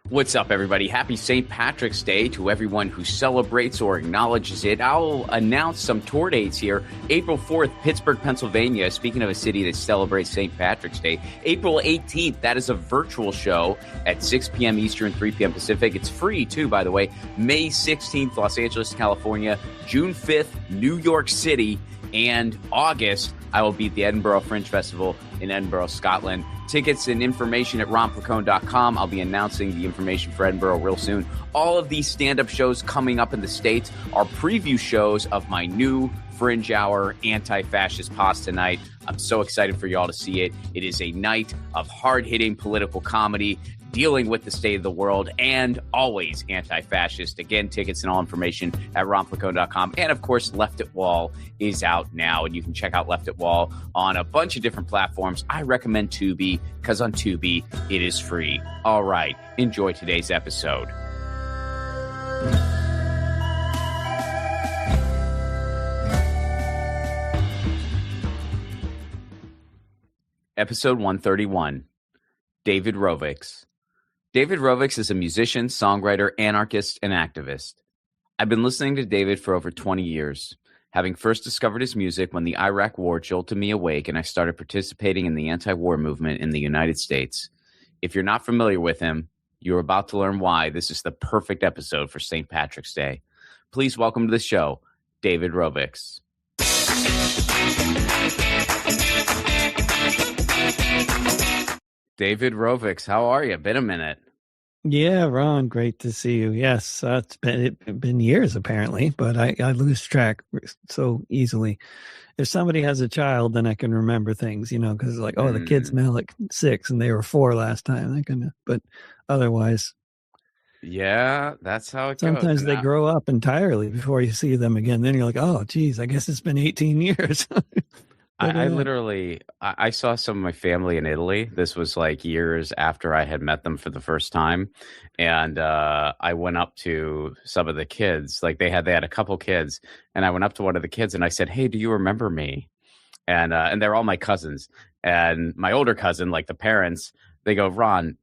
What's up, everybody? Happy St. Patrick's Day to everyone who celebrates or acknowledges it. I'll announce some tour dates here. April 4th, Pittsburgh, Pennsylvania. Speaking of a city that celebrates St. Patrick's Day. April 18th, that is a virtual show at 6 p.m. Eastern, 3 p.m. Pacific. It's free, too, by the way. May 16th, Los Angeles, California. June 5th, New York City. And August, I will be at the Edinburgh Fringe Festival in Edinburgh, Scotland. Tickets and information at ronplacone.com. I'll be announcing the information for Edinburgh real soon. All of these stand-up shows coming up in the States are preview shows of my new Fringe Hour Anti-Fascist Pasta Night. I'm so excited for y'all to see it. It is a night of hard-hitting political comedy, dealing with the state of the world, and always anti-fascist. Again, tickets and all information at ronplacone.com. And, of course, Left at Wall is out now, and you can check out Left at Wall on a bunch of different platforms. I recommend Tubi, because on Tubi, it is free. All right, enjoy today's episode. Episode 131, David Rovics. David Rovics is a musician, songwriter, anarchist, and activist. I've been listening to David for over 20 years, having first discovered his music when the Iraq War jolted me awake and I started participating in the anti-war movement in the United States. If you're not familiar with him, you're about to learn why this is the perfect episode for St. Patrick's Day. Please welcome to the show, David Rovics. David Rovics, how are you? Been a minute. Yeah, Ron, great to see you. Yes, it's been years apparently, but I lose track so easily. If somebody has a child, then I can remember things, because like, oh, the kid's now like 6 and they were 4 last time. But otherwise, yeah, that's how it goes. Sometimes they grow up entirely before you see them again. Then you're like, oh, geez, I guess it's been 18 years. I saw some of my family in Italy. This was like years after I had met them for the first time. And I went up to some of the kids, like they had a couple kids, and I went up to one of the kids and I said, hey, do you remember me? And they're all my cousins. And my older cousin, like the parents, they go, Ron,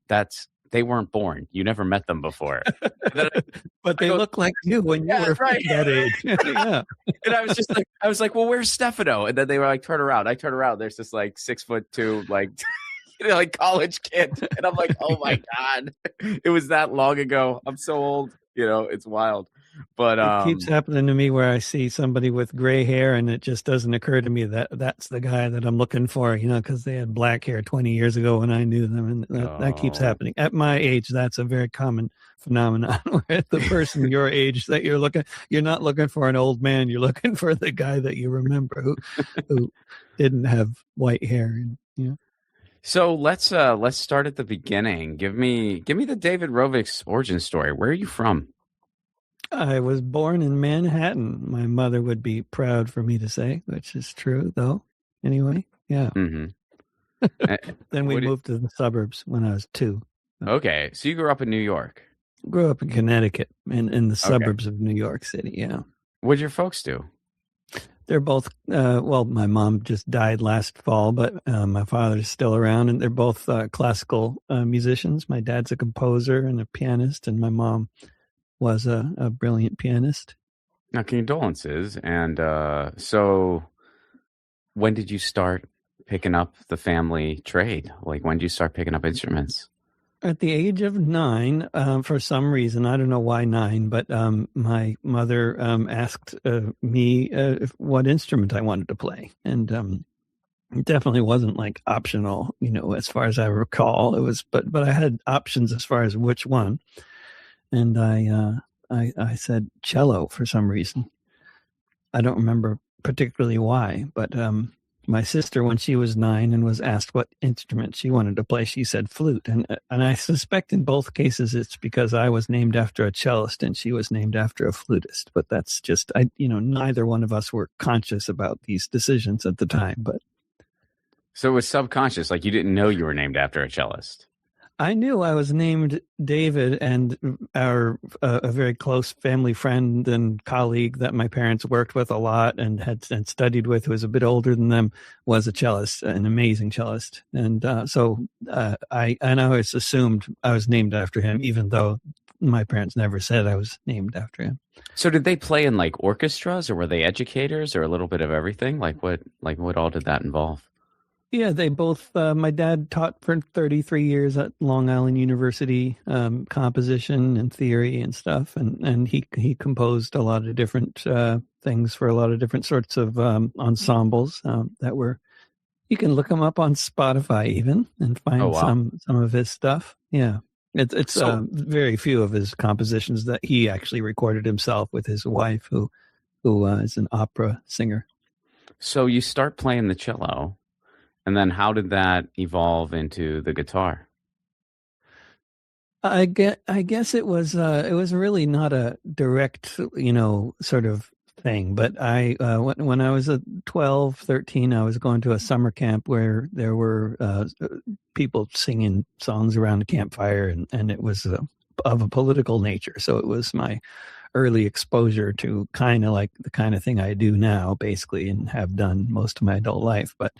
they weren't born. You never met them before. But they look like you when you were that age. Yeah. And I was like, well, where's Stefano? And then they were like, turn around. I turn around. There's this like 6'2", like, like college kid. And I'm like, oh my God, it was that long ago. I'm so old. It's wild. But it keeps happening to me where I see somebody with gray hair and it just doesn't occur to me that that's the guy that I'm looking for, because they had black hair 20 years ago when I knew them. And that keeps happening. At my age, that's a very common phenomenon where the person your age that you're not looking for an old man. You're looking for the guy that you remember who didn't have white hair. So let's start at the beginning. Give me the David Rovics origin story. Where are you from? I was born in Manhattan. My mother would be proud for me to say, which is true, though. Anyway, yeah. Mm-hmm. Then we moved to the suburbs when I was 2. Okay, so you grew up in New York. Grew up in Connecticut, in the suburbs of New York City, yeah. What'd your folks do? They're both, my mom just died last fall, but my father's still around, and they're both classical musicians. My dad's a composer and a pianist, and my mom was a brilliant pianist. Now, condolences. And so when did you start picking up the family trade? Like, when did you start picking up instruments? At the age of 9, for some reason, I don't know why 9, but my mother asked me what instrument I wanted to play. And it definitely wasn't like optional, as far as I recall. It was, but I had options as far as which one. And I said cello for some reason. I don't remember particularly why, but my sister, when she was 9 and was asked what instrument she wanted to play, she said flute. And I suspect in both cases it's because I was named after a cellist and she was named after a flutist. But that's just, neither one of us were conscious about these decisions at the time. But so it was subconscious, like you didn't know you were named after a cellist. I knew I was named David, and our a very close family friend and colleague that my parents worked with a lot and had and studied with, who was a bit older than them, was a cellist, an amazing cellist, and I always assumed I was named after him, even though my parents never said I was named after him. So did they play in like orchestras, or were they educators, or a little bit of everything? Like what all did that involve? Yeah, they both. My dad taught for 33 years at Long Island University, composition and theory and stuff, and he composed a lot of different things for a lot of different sorts of ensembles that were. You can look him up on Spotify even and Oh find wow. some of his stuff. Yeah, it's So very few of his compositions that he actually recorded himself with his wife, who is an opera singer. so you start playing the cello, and then how did that evolve into the guitar? I guess it was really not a direct, sort of thing, but when I was 12, 13, I was going to a summer camp where there were people singing songs around a campfire, and it was of a political nature. So it was my early exposure to kind of like the kind of thing I do now, basically, and have done most of my adult life. But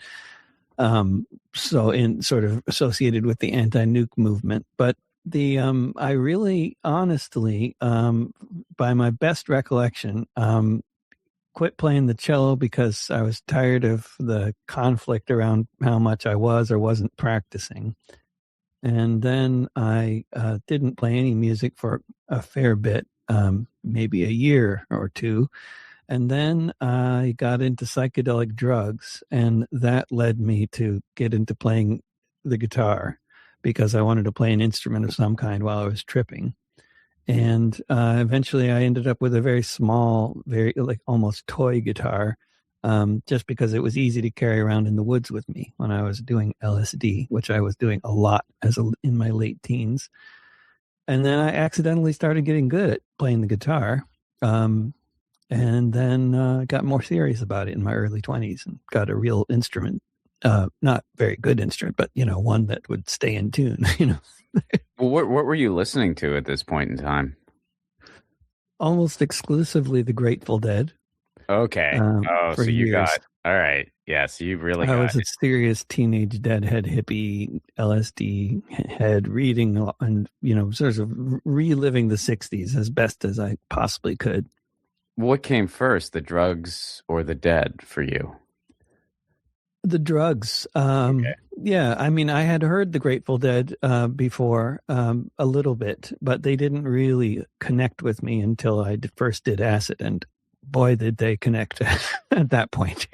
so in sort of associated with the anti-nuke movement. But the I really honestly, by my best recollection, quit playing the cello because I was tired of the conflict around how much I was or wasn't practicing. And then I didn't play any music for a fair bit, maybe a year or two. And then I got into psychedelic drugs, and that led me to get into playing the guitar because I wanted to play an instrument of some kind while I was tripping. And eventually I ended up with a very small, very like almost toy guitar, just because it was easy to carry around in the woods with me when I was doing LSD, which I was doing a lot in my late teens. And then I accidentally started getting good at playing the guitar. And then got more serious about it in my early 20s and got a real instrument. Not very good instrument, but one that would stay in tune. Well, what were you listening to at this point in time? Almost exclusively the Grateful Dead Okay. Oh, for so you years. got all right. Yeah, so you really I got was a serious teenage deadhead hippie LSD head, reading and sort of reliving the 60s as best as I possibly could. what came first, the drugs or the dead for you? The drugs. Okay. Yeah, I mean, I had heard the Grateful Dead before a little bit, but they didn't really connect with me until I first did acid, and boy, did they connect at that point.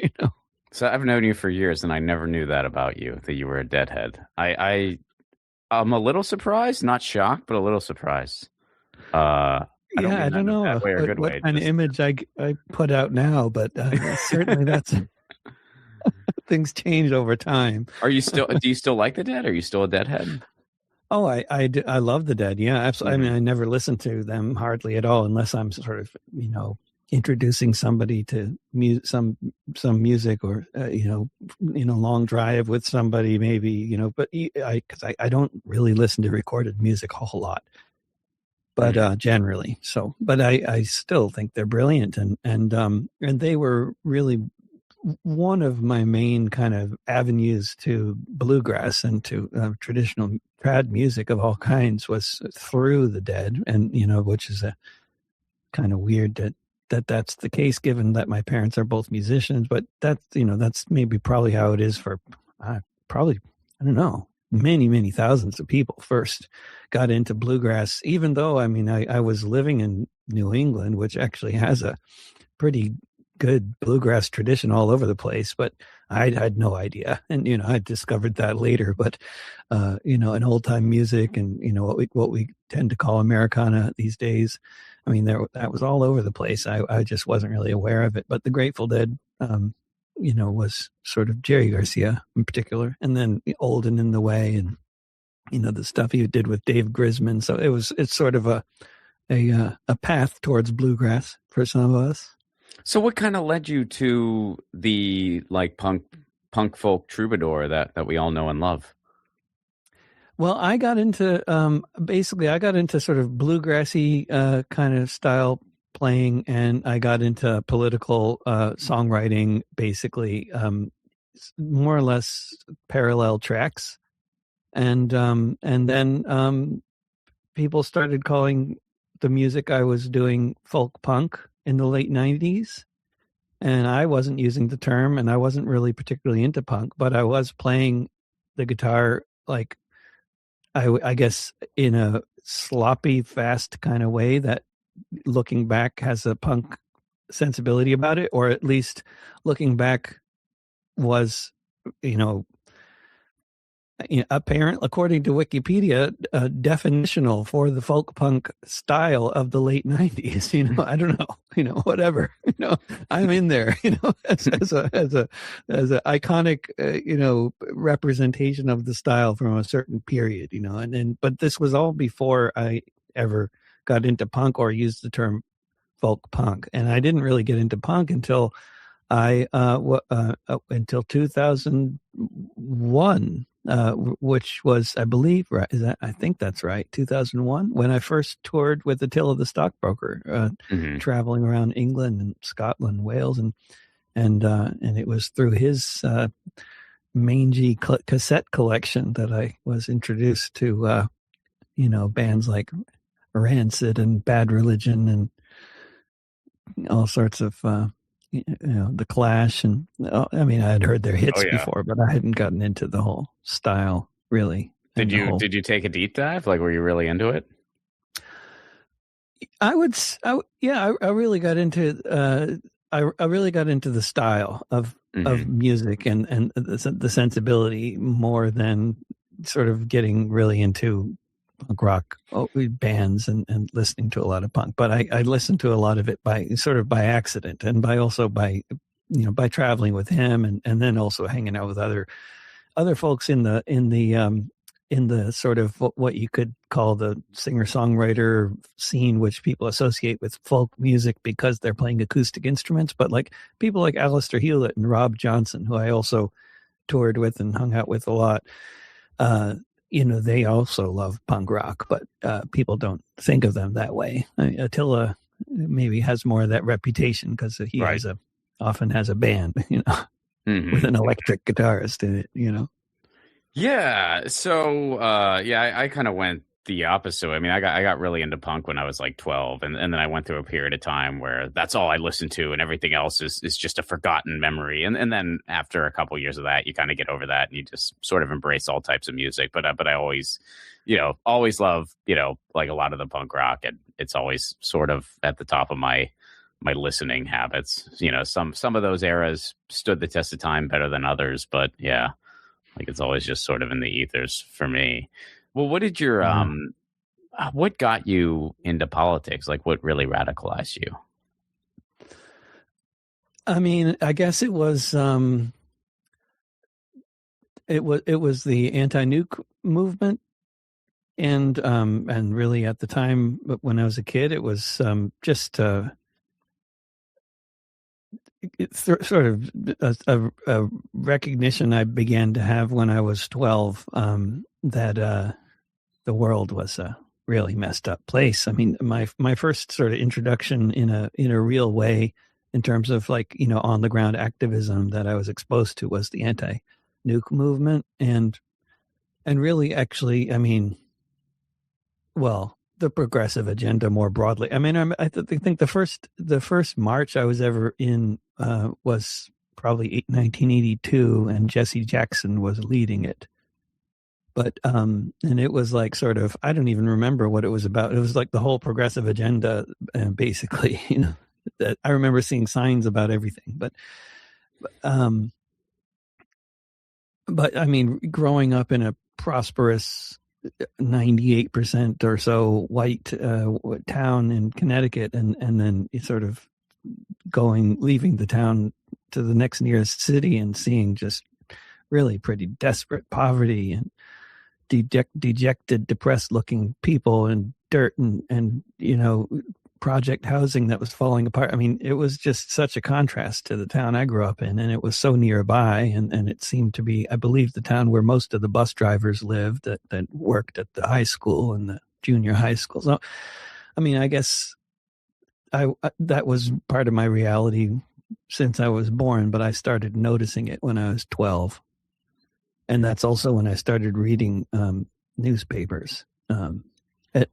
So I've known you for years, and I never knew that about you, that you were a deadhead. I'm a little surprised, not shocked, but a little surprised. I don't Yeah, I mean that don't in a bad know way or a good what way. kind of Just image I put out now, but certainly that's things change over time. are you still? Do you still like the dead? Are you still a deadhead? Oh, I love the Dead. Yeah, absolutely. I Hmm. mean, I never listen to them hardly at all unless I'm sort of, introducing somebody to some music or long drive with somebody maybe, but I don't really listen to recorded music a whole lot, but Hmm. generally. So, but I still think they're brilliant, and they were really one of my main kind of avenues to bluegrass and to traditional trad music of all kinds was through the Dead, and which is a kind of weird that's the case given that my parents are both musicians, but that's maybe probably how it is for probably, I don't know, many thousands of people first got into bluegrass, even though I mean I was living in New England, which actually has a pretty good bluegrass tradition all over the place, but I had no idea. And, I discovered that later, but, in old time music and, what we tend to call Americana these days. I mean, that was all over the place. I just wasn't really aware of it, but the Grateful Dead, was sort of Jerry Garcia in particular, and then Old and in the Way and, the stuff he did with Dave Grisman. So it's sort of a path towards bluegrass for some of us. So what kind of led you to the like punk folk troubadour that we all know and love? Well, I got into basically I got into sort of bluegrassy kind of style playing, and I got into political songwriting, basically more or less parallel tracks, and then people started calling the music I was doing folk punk in the late '90s, and I wasn't using the term, and I wasn't really particularly into punk, but I was playing the guitar like I guess in a sloppy, fast kind of way that, looking back, has a punk sensibility about it, or at least looking back was, you know, apparent, according to Wikipedia, definitional for the folk punk style of the late '90s. I don't know. Whatever. I'm in there. As a iconic, representation of the style from a certain period. But this was all before I ever got into punk or used the term folk punk, and I didn't really get into punk until until 2001. Which was, I believe, right? I think that's right. 2001, when I first toured with Attila the Stockbroker, traveling around England and Scotland, Wales, and it was through his mangy cassette collection that I was introduced to, bands like Rancid and Bad Religion and all sorts of. The Clash, and I mean, I had heard their hits before, but I hadn't gotten into the whole style really. Did you take a deep dive? Like, were you really into it? I really got into I really got into the style of music and the sensibility more than sort of getting really into punk rock bands and listening to a lot of punk. But I listened to a lot of it by accident, and by traveling with him, and then also hanging out with other folks in the sort of what you could call the singer-songwriter scene, which people associate with folk music because they're playing acoustic instruments. But like people like Alistair Hewlett and Rob Johnson, who I also toured with and hung out with a lot, they also love punk rock, but people don't think of them that way. Attila maybe has more of that reputation because he often has a band, with an electric guitarist in it, Yeah. So, I kind of went the opposite. I mean, I got really into punk when I was like 12, and then I went through a period of time where that's all I listened to, and everything else is just a forgotten memory. And then after a couple of years of that, you kind of get over that, and you just sort of embrace all types of music. But I always, always love, like a lot of the punk rock, and it's always sort of at the top of my listening habits. Some of those eras stood the test of time better than others, but yeah, like it's always just sort of in the ethers for me. Well, what did your what got you into politics? Like, what really radicalized you? I mean, I guess it was the anti-nuke movement, and really at the time when I was a kid, it was just sort of a recognition I began to have when I was 12, that the world was a really messed up place. I mean, my first sort of introduction in a real way, in terms of like, on the ground activism that I was exposed to, was the anti-nuke movement, and really, actually, I mean, well, the progressive agenda more broadly. I mean, I think the first march I was ever in was probably 1982, and Jesse Jackson was leading it. But and it was like sort of, I don't even remember what it was about. It was like the whole progressive agenda, basically. That I remember seeing signs about everything. But I mean, growing up in a prosperous 98% or so white town in Connecticut, and then sort of leaving the town to the next nearest city and seeing just really pretty desperate poverty and dejected, depressed looking people and dirt and project housing that was falling apart. I mean, it was just such a contrast to the town I grew up in, and it was so nearby. And it seemed to be, I believe, the town where most of the bus drivers lived that worked at the high school and the junior high school. So, I mean, I guess that was part of my reality since I was born, but I started noticing it when I was 12. And that's also when I started reading newspapers at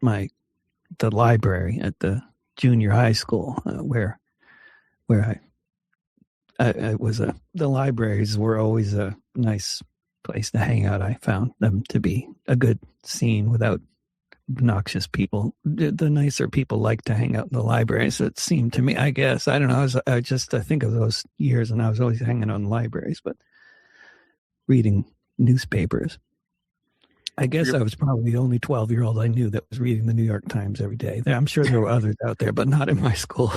the library at the junior high school, where I was. The libraries were always a nice place to hang out. I found them to be a good scene without obnoxious people. The nicer people like to hang out in the libraries. It seemed to me, I guess. I don't know. I think of those years, and I was always hanging out in libraries, but reading newspapers. I guess I was probably the only 12-year-old I knew that was reading the New York Times every day. I'm sure there were others out there, but not in my school.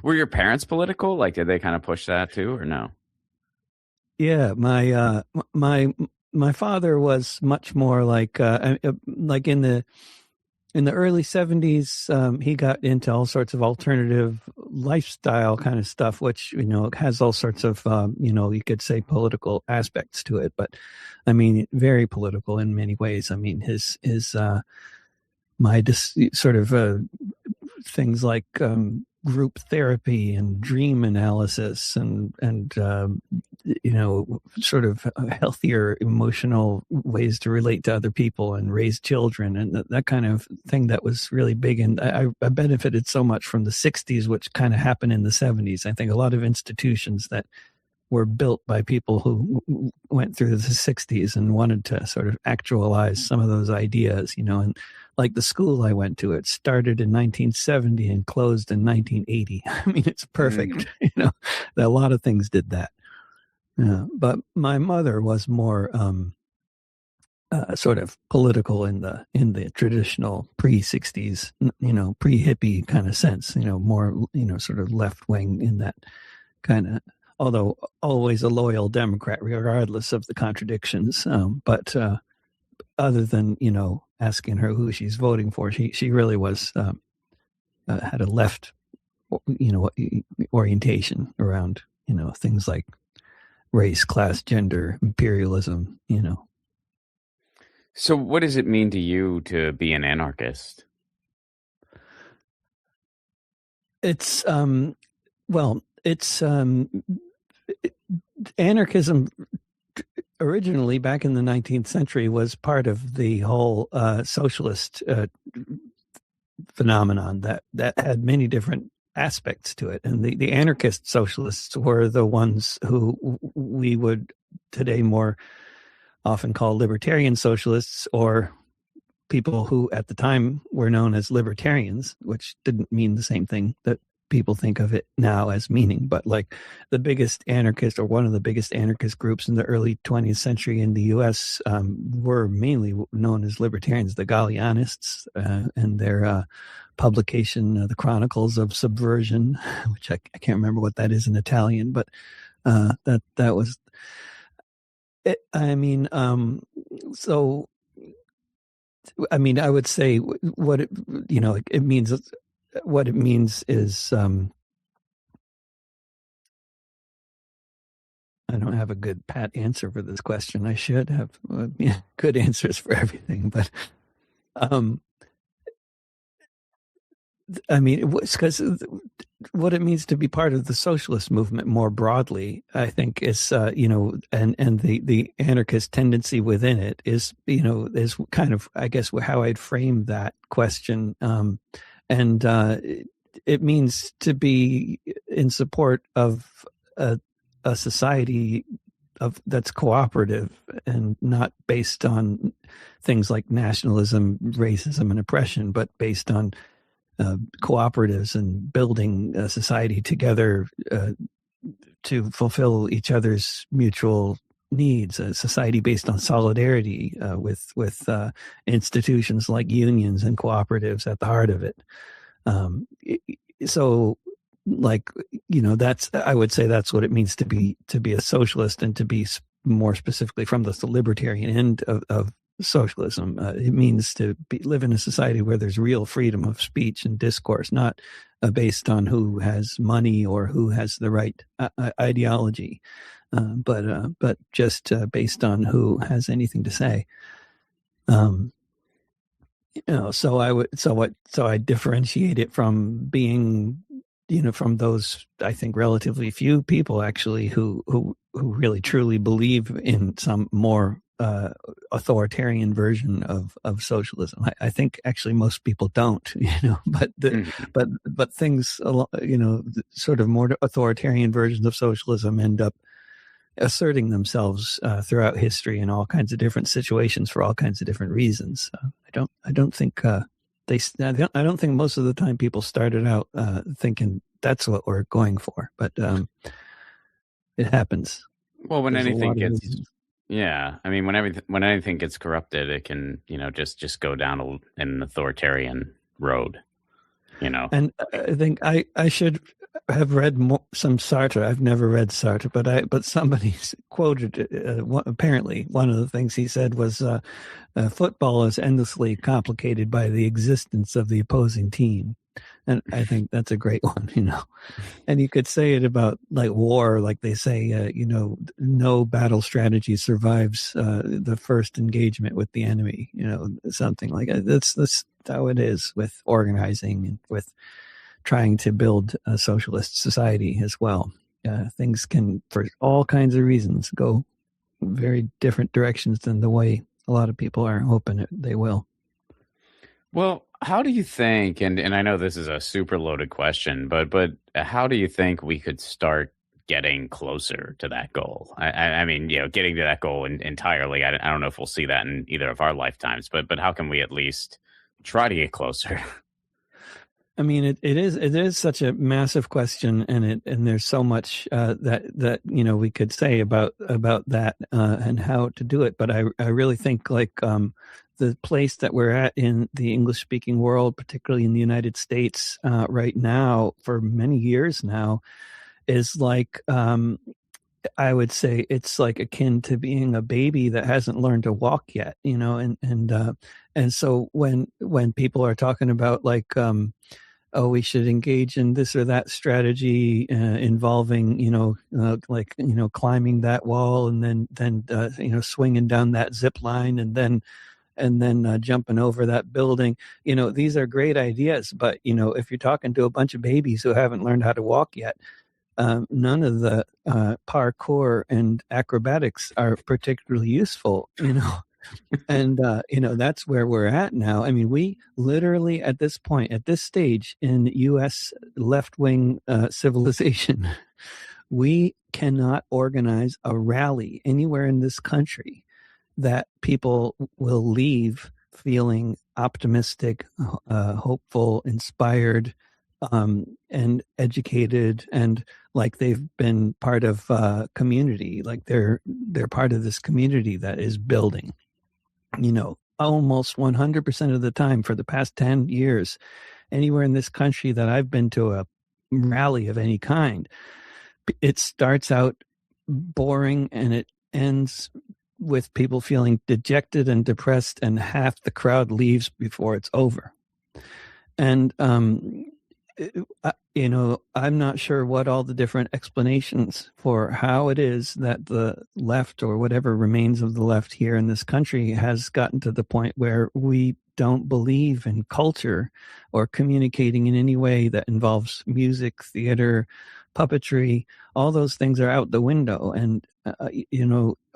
Were your parents political? Like, did they kind of push that too, or no? Yeah, my father was much more like in the early 70s. He got into all sorts of alternative lifestyle kind of stuff, which has all sorts of you could say political aspects to it, but I mean very political in many ways. I mean his sort of things like group therapy and dream analysis and sort of healthier emotional ways to relate to other people and raise children and that kind of thing that was really big. And I benefited so much from the 60s, which kind of happened in the 70s. I think a lot of institutions that were built by people who went through the 60s and wanted to sort of actualize some of those ideas, and like the school I went to, it started in 1970 and closed in 1980. I mean, it's perfect. A lot of things did that. But my mother was more sort of political in the traditional pre-60s, pre-hippie kind of sense, more, sort of left-wing in that kind of, although always a loyal Democrat, regardless of the contradictions. But other than, asking her who she's voting for, she really was, had a left, orientation around, things like race, class, gender, imperialism, So what does it mean to you to be an anarchist? It's, anarchism originally back in the 19th century was part of the whole socialist phenomenon that had many different aspects to it. And the anarchist socialists were the ones who we would today more often call libertarian socialists, or people who at the time were known as libertarians, which didn't mean the same thing that people think of it now as meaning. But like the biggest anarchist, or one of the biggest anarchist groups in the early 20th century in the U.S. Were mainly known as libertarians, the Gallianists, and their publication, The Chronicles of Subversion, which I can't remember what that is in Italian, but that was it. I mean, so I mean, I would say what it means. What it means is, I don't have a good pat answer for this question. I should have good answers for everything, but I mean, because what it means to be part of the socialist movement more broadly, I think, is and the anarchist tendency within it is is kind of, I guess, how I'd frame that question. And it means to be in support of a society that's cooperative and not based on things like nationalism, racism, and oppression, but based on cooperatives and building a society together to fulfill each other's mutual needs. A society based on solidarity with institutions like unions and cooperatives at the heart of it. So, like, that's, I would say that's what it means to be a socialist, and to be more specifically from the libertarian end of socialism. It means to live in a society where there's real freedom of speech and discourse, not based on who has money or who has the right ideology, but just based on who has anything to say. So I differentiate it from being, from those, I think, relatively few people actually who really truly believe in some more authoritarian version of socialism. I think actually most people don't, but things, sort of more authoritarian versions of socialism end up asserting themselves throughout history in all kinds of different situations for all kinds of different reasons. I don't think I don't think most of the time people started out thinking that's what we're going for, but it happens. Well, when anything gets, yeah, I mean, when anything gets corrupted, it can, just go down an authoritarian road, And I think I should have read some Sartre. I've never read Sartre, but somebody quoted apparently one of the things he said was football is endlessly complicated by the existence of the opposing team. And I think that's a great one, And you could say it about like war, like they say, no battle strategy survives the first engagement with the enemy, something like that. That's how it is with organizing and with trying to build a socialist society as well. Things can, for all kinds of reasons, go very different directions than the way a lot of people are hoping they will. Well, how do you think, and I know this is a super loaded question, but how do you think we could start getting closer to that goal? I mean, getting to that goal entirely, I don't know if we'll see that in either of our lifetimes, but how can we at least try to get closer? I mean, it is such a massive question, and there's so much that we could say about that and how to do it. But I really think like the place that we're at in the English speaking world, particularly in the United States right now, for many years now, is like I would say it's like akin to being a baby that hasn't learned to walk yet, and so when people are talking about like we should engage in this or that strategy involving, climbing that wall and then swinging down that zip line and then jumping over that building. These are great ideas, but, if you're talking to a bunch of babies who haven't learned how to walk yet, none of the parkour and acrobatics are particularly useful, And, that's where we're at now. I mean, we literally at this point, at this stage in U.S. left-wing civilization, we cannot organize a rally anywhere in this country that people will leave feeling optimistic, hopeful, inspired, and educated, and like they've been part of community, like they're part of this community that is building. Almost 100% of the time for the past 10 years, anywhere in this country that I've been to a rally of any kind, it starts out boring and it ends with people feeling dejected and depressed, and half the crowd leaves before it's over. And, I'm not sure what all the different explanations for how it is that the left, or whatever remains of the left here in this country, has gotten to the point where we don't believe in culture or communicating in any way that involves music, theater, puppetry. All those things are out the window. And,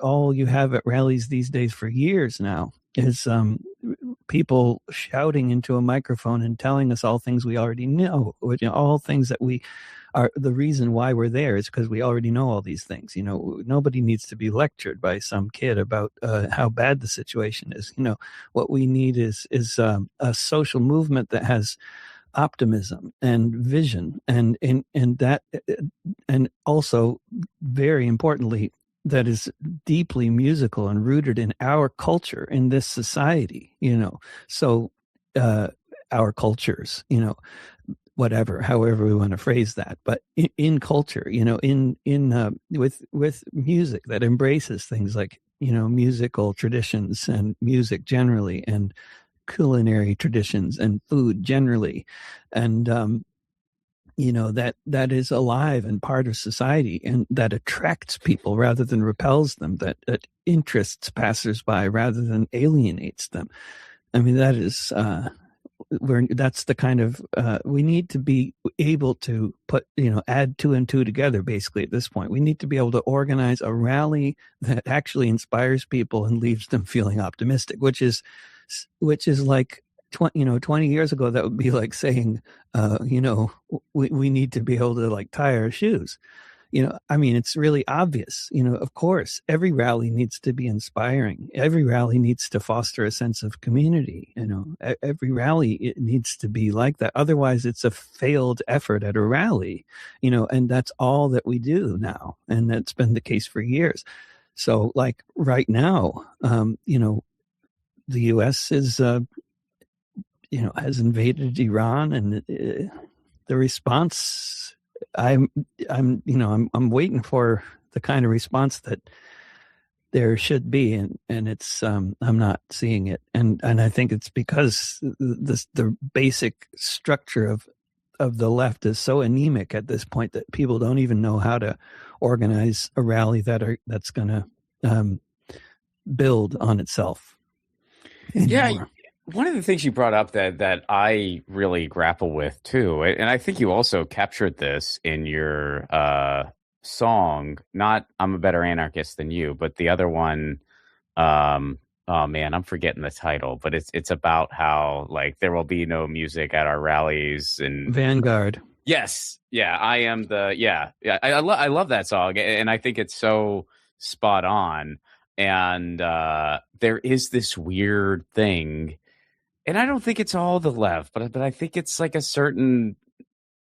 all you have at rallies these days for years now is people shouting into a microphone and telling us all things we already know, all things that we are the reason why we're there is because we already know all these things. Nobody needs to be lectured by some kid about how bad the situation is. What we need is a social movement that has optimism and vision, and that, and also very importantly, that is deeply musical and rooted in our culture, in this society, so our cultures, however we want to phrase that, but in culture, with music that embraces things like musical traditions and music generally, and culinary traditions and food generally, and that is alive and part of society, and that attracts people rather than repels them, that interests passersby rather than alienates them. I mean, that is that's the kind of we need to be able to put add two and two together. Basically, at this point, we need to be able to organize a rally that actually inspires people and leaves them feeling optimistic, which is like 20 years ago, that would be like saying, we need to be able to like tie our shoes. I mean, it's really obvious. Of course, every rally needs to be inspiring. Every rally needs to foster a sense of community. Every rally, it needs to be like that. Otherwise, it's a failed effort at a rally, and that's all that we do now. And that's been the case for years. So like right now, the U.S. is, has invaded Iran, and the response, I'm waiting for the kind of response that there should be, and it's I'm not seeing it, and I think it's because the basic structure of the left is so anemic at this point that people don't even know how to organize a rally that's going to build on itself anymore. Yeah. One of the things you brought up that I really grapple with too, and I think you also captured this in your song, not "I'm a Better Anarchist Than You," but the other one. Oh man, I'm forgetting the title, but it's about how like there will be no music at our rallies and Vanguard. Yes, yeah, I am the yeah. I love that song, and I think it's so spot on. And there is this weird thing. And I don't think it's all the left, but I think it's like a certain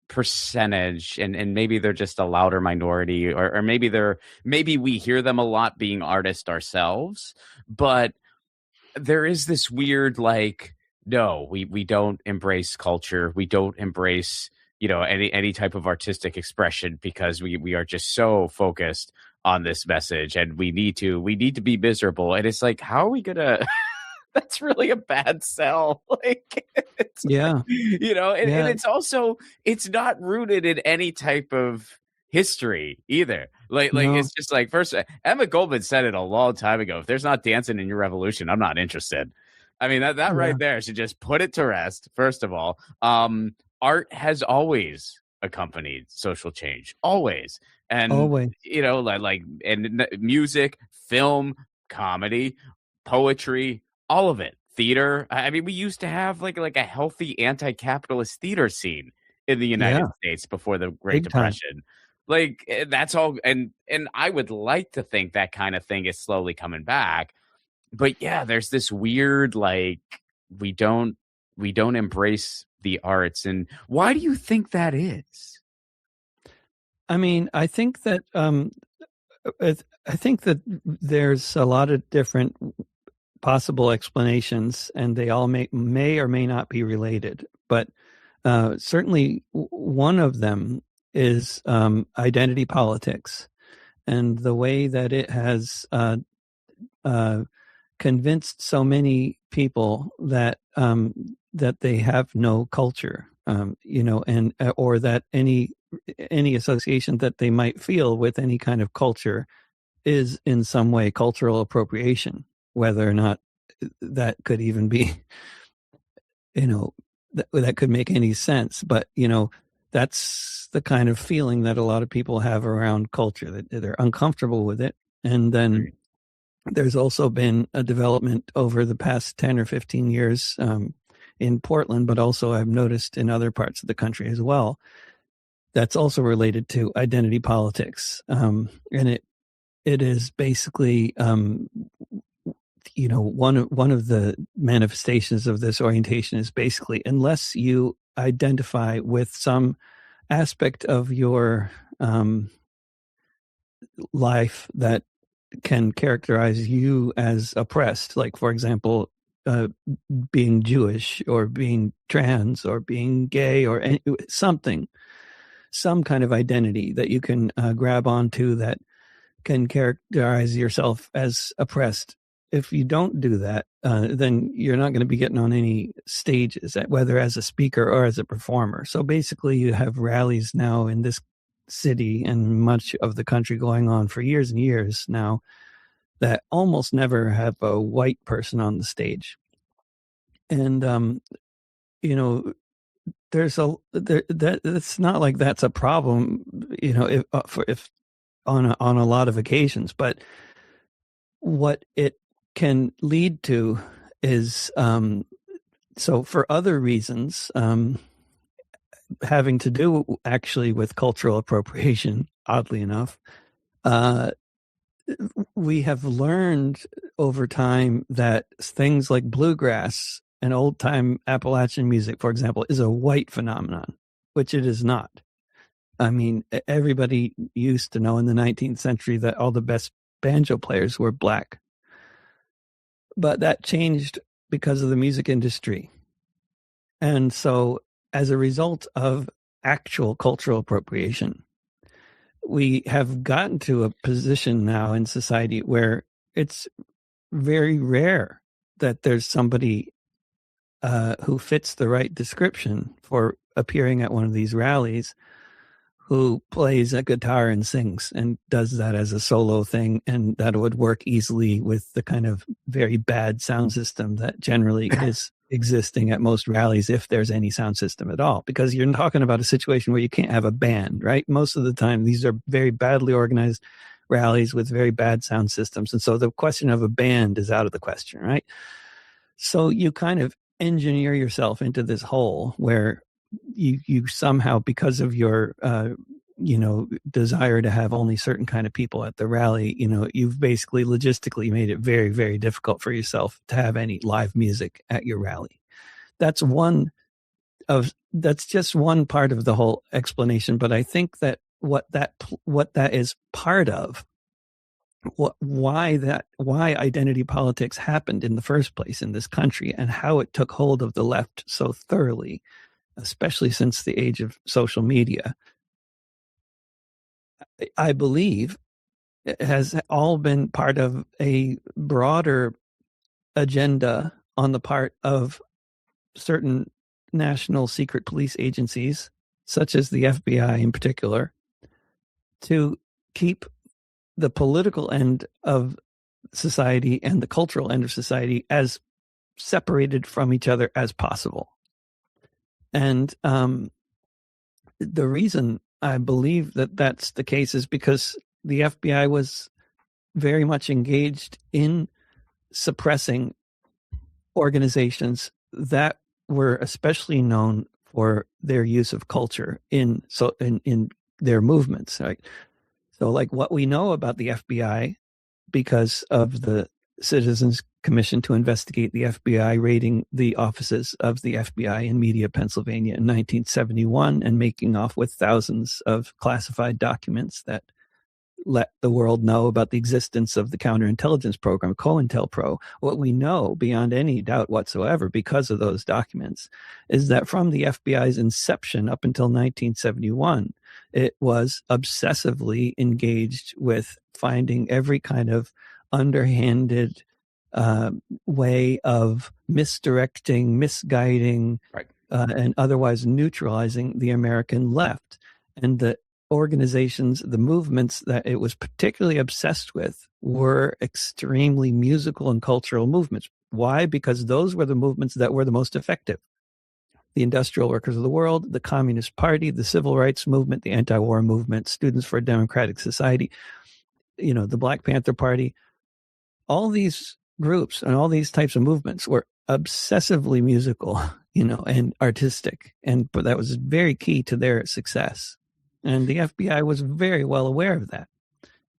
percentage, and maybe they're just a louder minority, or maybe we hear them a lot being artists ourselves, but there is this weird like, no, we don't embrace culture, we don't embrace any type of artistic expression because we are just so focused on this message, and we need to be miserable, and it's like, how are we gonna that's really a bad sell. Like, it's Yeah. like, and it's also, it's not rooted in any type of history either. Like No. it's just like, first, Emma Goldman said it a long time ago. If there's not dancing in your revolution, I'm not interested. I mean, that right there should just put it to rest. First of all, art has always accompanied social change, always. And, Always. and music, film, comedy, poetry, all of it, theater. I mean, we used to have like a healthy anti-capitalist theater scene in the United States before the Great Depression. Like, that's all, and I would like to think that kind of thing is slowly coming back. But yeah, there's this weird like we don't embrace the arts, and why do you think that is? I mean, I think that there's a lot of different possible explanations, and they all may or may not be related. But certainly one of them is identity politics, and the way that it has convinced so many people that that they have no culture, and or that any association that they might feel with any kind of culture is in some way cultural appropriation, whether or not that could even be, that could make any sense. But, that's the kind of feeling that a lot of people have around culture, that they're uncomfortable with it. And then there's also been a development over the past 10 or 15 years in Portland, but also I've noticed in other parts of the country as well, that's also related to identity politics. And it is basically, one of the manifestations of this orientation is basically, unless you identify with some aspect of your life that can characterize you as oppressed, like, for example, being Jewish or being trans or being gay or some kind of identity that you can grab onto that can characterize yourself as oppressed. If you don't do that, then you're not going to be getting on any stages, whether as a speaker or as a performer. So basically, you have rallies now in this city and much of the country going on for years and years now that almost never have a white person on the stage. And, it's not like that's a problem, if on a lot of occasions, but what it can lead to is, so for other reasons, having to do actually with cultural appropriation, oddly enough, we have learned over time that things like bluegrass and old time Appalachian music, for example, is a white phenomenon, which it is not. I mean, everybody used to know in the 19th century that all the best banjo players were black. But that changed because of the music industry. And so as a result of actual cultural appropriation, we have gotten to a position now in society where it's very rare that there's somebody who fits the right description for appearing at one of these rallies who plays a guitar and sings and does that as a solo thing, and that would work easily with the kind of very bad sound system that generally is existing at most rallies, if there's any sound system at all, because you're talking about a situation where you can't have a band, right? Most of the time, these are very badly organized rallies with very bad sound systems. And so the question of a band is out of the question, right? So you kind of engineer yourself into this hole where you somehow, because of your desire to have only certain kind of people at the rally, you've basically logistically made it very, very difficult for yourself to have any live music at your rally. That's just one part of the whole explanation. But I think that what that is part of, why identity politics happened in the first place in this country, and how it took hold of the left so thoroughly, especially since the age of social media, I believe it has all been part of a broader agenda on the part of certain national secret police agencies, such as the FBI in particular, to keep the political end of society and the cultural end of society as separated from each other as possible. And the reason I believe that that's the case is because the FBI was very much engaged in suppressing organizations that were especially known for their use of culture in their movements, right? So, like, what we know about the FBI, because of the Citizens Commission to investigate the FBI raiding the offices of the FBI in Media, Pennsylvania in 1971 and making off with thousands of classified documents that let the world know about the existence of the counterintelligence program, COINTELPRO. What we know beyond any doubt whatsoever, because of those documents, is that from the FBI's inception up until 1971, it was obsessively engaged with finding every kind of underhanded way of misdirecting, misguiding, right, and otherwise neutralizing the American left. And the organizations, the movements that it was particularly obsessed with were extremely musical and cultural movements. Why? Because those were the movements that were the most effective. The Industrial Workers of the World, the Communist Party, the Civil Rights Movement, the Anti-War Movement, Students for a Democratic Society, the Black Panther Party. All these groups and all these types of movements were obsessively musical, and artistic. But that was very key to their success. And the FBI was very well aware of that.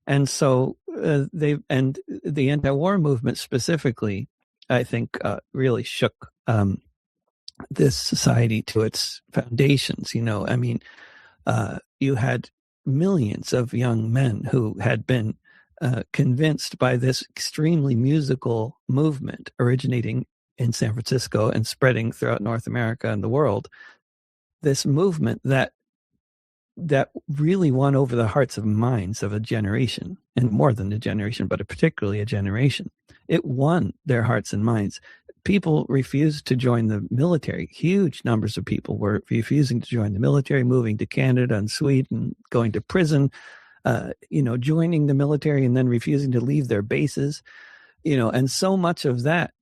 And so the anti-war movement specifically, I think, really shook this society to its foundations. You had millions of young men who had been convinced by this extremely musical movement originating in San Francisco and spreading throughout North America and the world. This movement that really won over the hearts and minds of a generation. and more than a generation, but particularly a generation. It won their hearts and minds. People refused to join the military. Huge numbers of people were refusing to join the military, moving to Canada and Sweden, going to prison, joining the military and then refusing to leave their bases, and so much of that,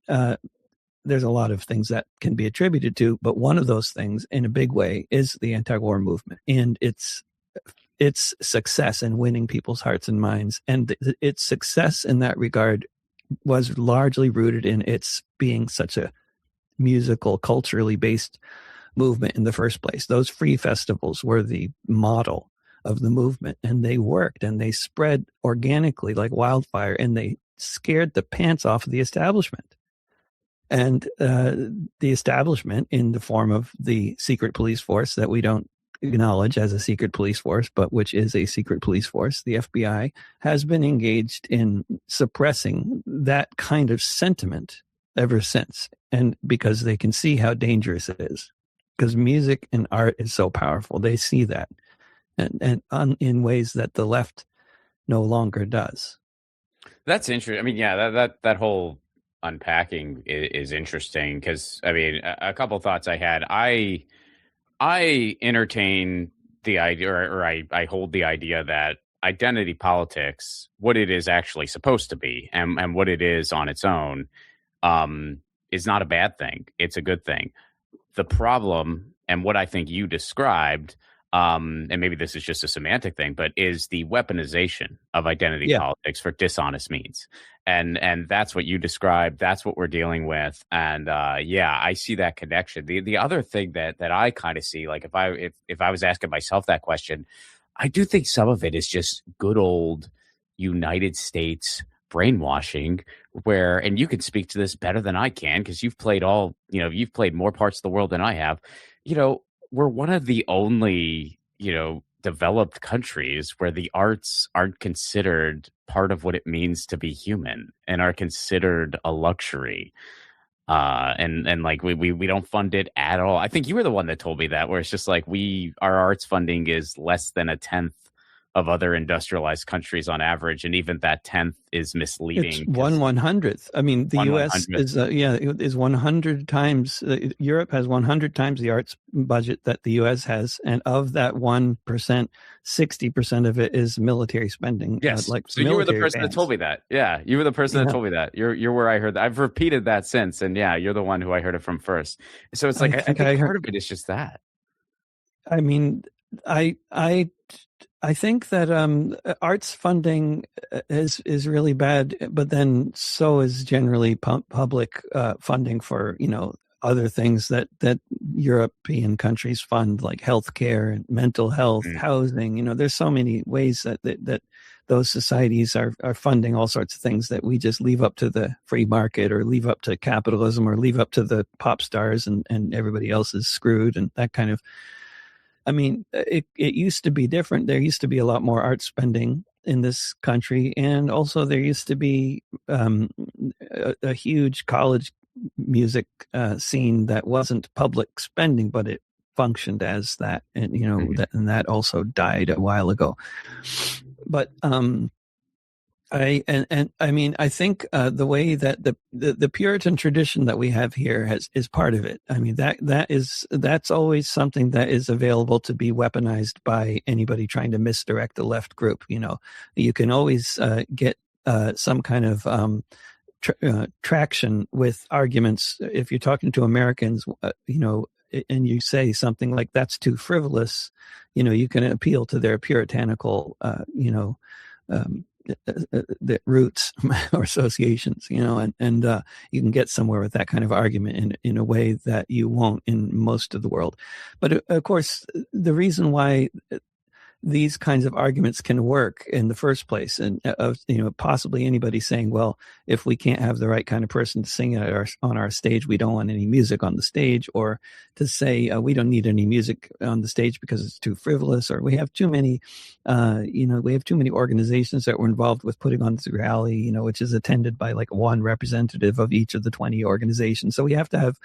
there's a lot of things that can be attributed to, but one of those things in a big way is the anti-war movement and its success in winning people's hearts and minds. And its success in that regard was largely rooted in its being such a musical, culturally based movement in the first place. Those free festivals were the model of the movement, and they worked and they spread organically like wildfire, and they scared the pants off of the establishment. And the establishment, in the form of the secret police force that we don't acknowledge as a secret police force, but which is a secret police force, the FBI, has been engaged in suppressing that kind of sentiment ever since. And because they can see how dangerous it is, because music and art is so powerful, they see that, and in ways that the left no longer does. That's interesting. I mean, yeah, that whole unpacking is interesting because, I mean, a couple thoughts I had. I entertain the idea, or I hold the idea that identity politics, what it is actually supposed to be, and what it is on its own, is not a bad thing. It's a good thing. The problem, and what I think you described, and maybe this is just a semantic thing, but is the weaponization of identity politics for dishonest means. And that's what you described. That's what we're dealing with. And I see that connection. The other thing that I kind of see, like if I was asking myself that question, I do think some of it is just good old United States brainwashing, where, and you can speak to this better than I can because you've played more parts of the world than I have. We're one of the only, developed countries where the arts aren't considered part of what it means to be human and are considered a luxury. And like we don't fund it at all. I think you were the one that told me that, where it's just like our arts funding is less than a tenth of other industrialized countries on average, and even that tenth is misleading. It's 1/100th. I mean, the U.S. is 100 times. Europe has 100 times the arts budget that the U.S. has, and of that 1%, 60% of it is military spending. Yes, so you were the person that told me that. Yeah, you were the person that told me that. You're where I heard that. I've repeated that since, and yeah, you're the one who I heard it from first. So it's like I think part of it is just that. I mean, I think that arts funding is really bad, but then so is generally public funding for other things that European countries fund, like healthcare and mental health, housing. There's so many ways that those societies are funding all sorts of things that we just leave up to the free market, or leave up to capitalism, or leave up to the pop stars, and everybody else is screwed, and that kind of. I mean, it used to be different. There used to be a lot more art spending in this country. And also there used to be a huge college music scene that wasn't public spending, but it functioned as that. And, that also died a while ago. But I think the way that the Puritan tradition that we have here is part of it. I mean, that's always something that is available to be weaponized by anybody trying to misdirect the left group. You can always get some kind of traction with arguments if you're talking to Americans. And you say something like that's too frivolous. You can appeal to their puritanical, the roots or associations, and you can get somewhere with that kind of argument in a way that you won't in most of the world. But of course, the reason why these kinds of arguments can work in the first place, and possibly anybody saying, well, if we can't have the right kind of person to sing on our stage, we don't want any music on the stage, or to say we don't need any music on the stage because it's too frivolous, or we have too many organizations that were involved with putting on this rally, which is attended by like one representative of each of the 20 organizations. So we have to have,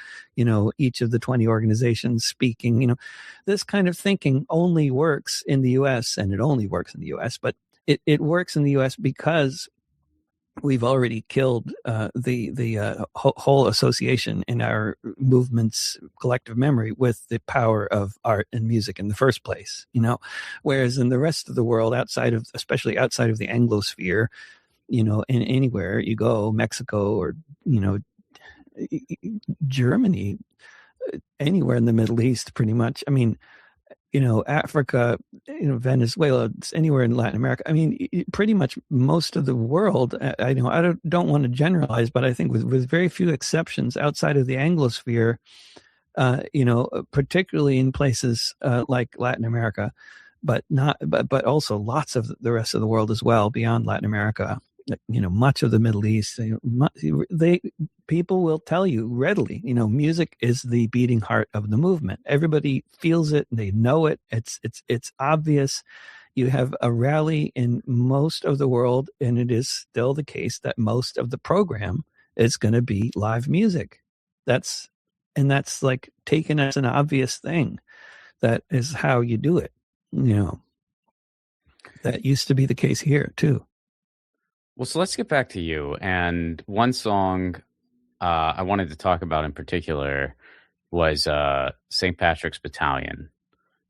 each of the 20 organizations speaking. This kind of thinking only works in the U.S., and it only works in the U.S., but it works in the U.S. because we've already killed the whole association in our movement's collective memory with the power of art and music in the first place, whereas in the rest of the world, especially outside of the Anglosphere, in anywhere you go, Mexico or, Germany, anywhere in the Middle East, pretty much. I mean, Africa, Venezuela, anywhere in Latin America. I mean, pretty much most of the world. I don't want to generalize, but I think with very few exceptions outside of the Anglosphere, particularly in places like Latin America, but also lots of the rest of the world as well beyond Latin America. Much of the Middle East, people will tell you readily, music is the beating heart of the movement. Everybody feels it. They know it. It's obvious. You have a rally in most of the world, and it is still the case that most of the program is going to be live music. That's like taken as an obvious thing. That is how you do it. That used to be the case here too. Well, so let's get back to you. And one song I wanted to talk about in particular was St. Patrick's Battalion,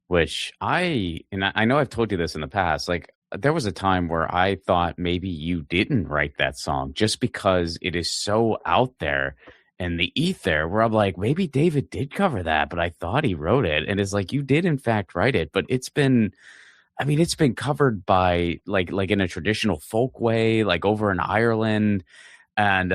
which I know I've told you this in the past. Like, there was a time where I thought maybe you didn't write that song just because it is so out there in the ether, where I'm like, maybe David did cover that, but I thought he wrote it. And it's like, you did in fact write it, but it's been covered by like in a traditional folk way, like over in Ireland, and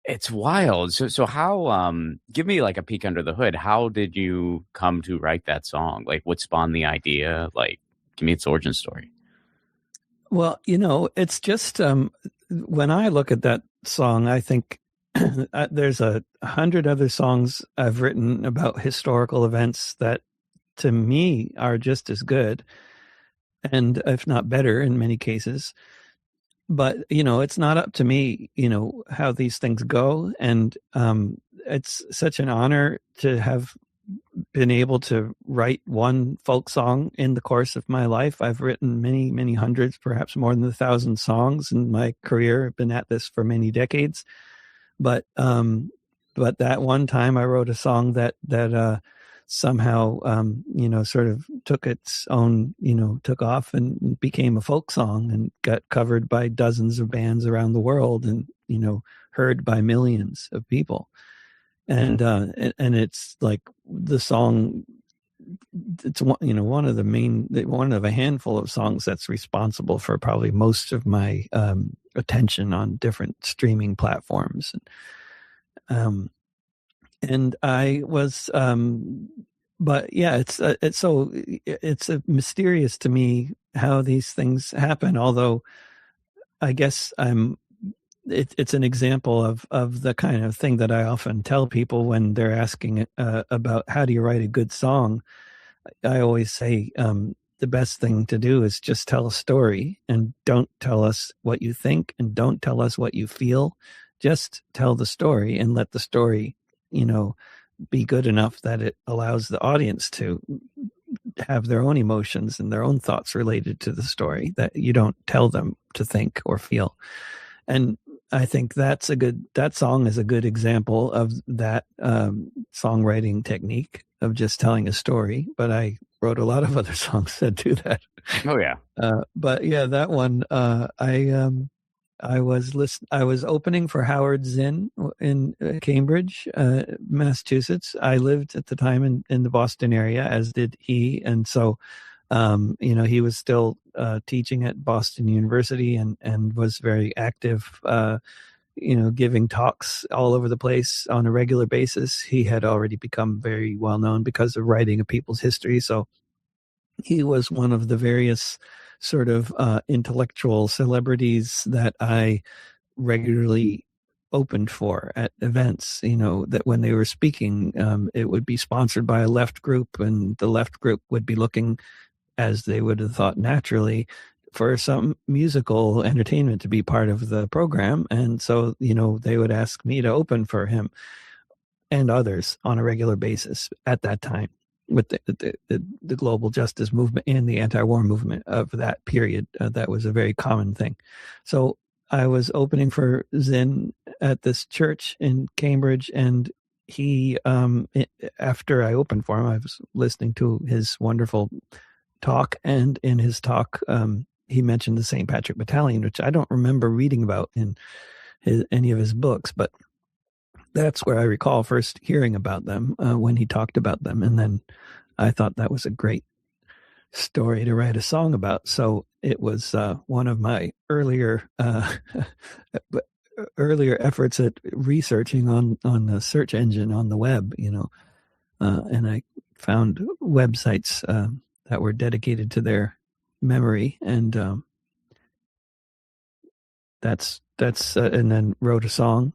it's wild. So how? Give me like a peek under the hood. How did you come to write that song? Like, what spawned the idea? Like, give me its origin story. Well, it's just when I look at that song, I think there's 100 other songs I've written about historical events that, to me, are just as good, and if not better in many cases. But it's not up to me how these things go, and it's such an honor to have been able to write one folk song in the course of my life. I've written many hundreds, perhaps more than 1,000 songs in my career. I've been at this for many decades, but that one time I wrote a song that somehow, sort of took its own, took off and became a folk song and got covered by dozens of bands around the world and, heard by millions of people. And it's like the song, it's one of a handful of songs that's responsible for probably most of my attention on different streaming platforms. And I was, but yeah, it's mysterious to me how these things happen. Although I guess it's an example of the kind of thing that I often tell people when they're asking about how do you write a good song. I always say the best thing to do is just tell a story, and don't tell us what you think, and don't tell us what you feel. Just tell the story and let the story, be good enough that it allows the audience to have their own emotions and their own thoughts related to the story, that you don't tell them to think or feel. And I think that song is a good example of that songwriting technique of just telling a story. But I wrote a lot of other songs that do that. Oh yeah. But yeah, that one, I was opening for Howard Zinn in Cambridge, Massachusetts. I lived at the time in the Boston area, as did he. And so, he was still teaching at Boston University and was very active, giving talks all over the place on a regular basis. He had already become very well known because of writing a people's history. So he was one of the various sort of intellectual celebrities that I regularly opened for at events, that when they were speaking, it would be sponsored by a left group, and the left group would be looking, as they would have thought naturally, for some musical entertainment to be part of the program. And so, they would ask me to open for him and others on a regular basis at that time. with the global justice movement and the anti-war movement of that period. That was a very common thing. So I was opening for Zinn at this church in Cambridge, and he, after I opened for him, I was listening to his wonderful talk, and in his talk, he mentioned the St. Patrick Battalion, which I don't remember reading about in any of his books, but that's where I recall first hearing about them when he talked about them. And then I thought that was a great story to write a song about. So it was one of my earlier efforts at researching on the search engine on the web, and I found websites that were dedicated to their memory, and that's and then wrote the song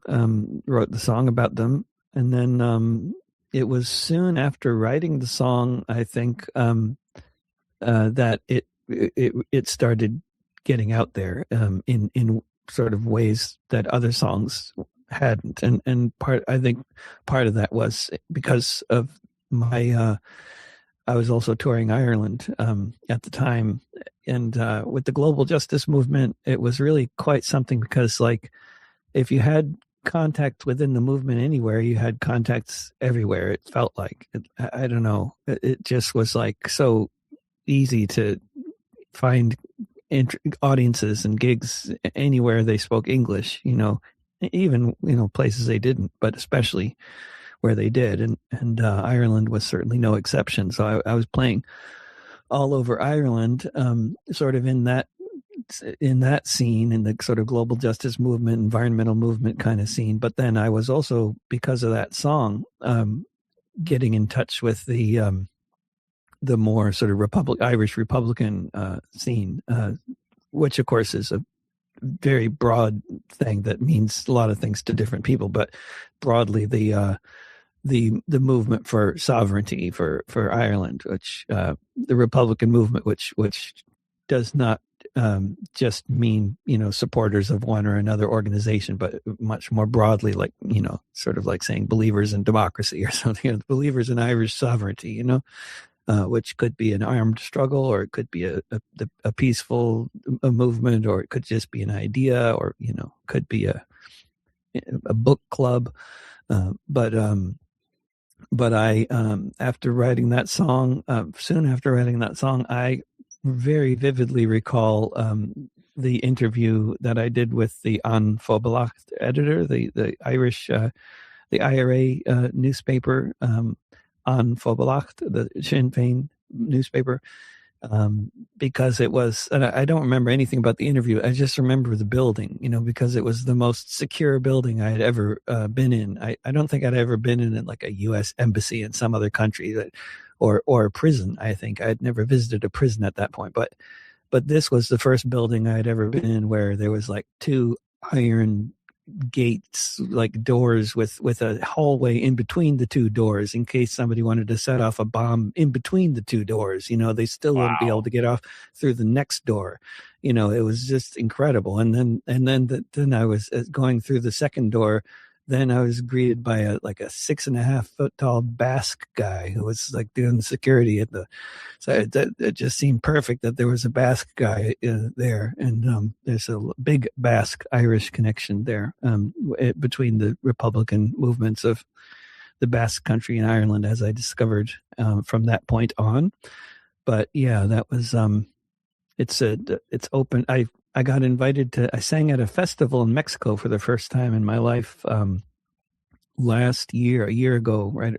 about them. And then it was soon after writing the song, I think, that it started getting out there in sort of ways that other songs hadn't. And I think part of that was because of my I was also touring Ireland at the time, and with the global justice movement, it was really quite something, because like if you had contact within the movement anywhere, you had contacts everywhere. It felt like I don't know. It just was like so easy to find audiences and gigs anywhere they spoke English. Even places they didn't, but especially where they did, and Ireland was certainly no exception. So I was playing all over Ireland, sort of in that scene, in the sort of global justice movement, environmental movement kind of scene. But then I was also, because of that song, getting in touch with the more sort of Irish Republican scene, which of course is a very broad thing that means a lot of things to different people, but broadly the movement for sovereignty for Ireland, which the Republican movement, which does not just mean supporters of one or another organization, but much more broadly, like sort of like saying believers in democracy or something, believers in Irish sovereignty, which could be an armed struggle, or it could be a peaceful movement, or it could just be an idea, or could be a book club, but I, after writing that song, soon after writing that song, I very vividly recall the interview that I did with the An Fóbalacht editor, the Irish, the IRA newspaper, An Fóbalacht, the Sinn Féin newspaper, because it was, and I don't remember anything about the interview. I just remember the building, because it was the most secure building I had ever been in. I don't think I'd ever been in like a U.S. embassy in some other country or a prison. I think I had never visited a prison at that point, but this was the first building I had ever been in where there was like two iron gates, like doors with a hallway in between the two doors in case somebody wanted to set off a bomb in between the two doors. They still wouldn't be able to get off through the next door. It was just incredible. And then I was going through the second door. Then I was greeted by a 6.5 foot tall Basque guy who was like doing the security at so it just seemed perfect that there was a Basque guy there. And there's a big Basque Irish connection there between the Republican movements of the Basque country in Ireland, as I discovered from that point on. But yeah, that was, it's open. I got invited I sang at a festival in Mexico for the first time in my life last year, a year ago, right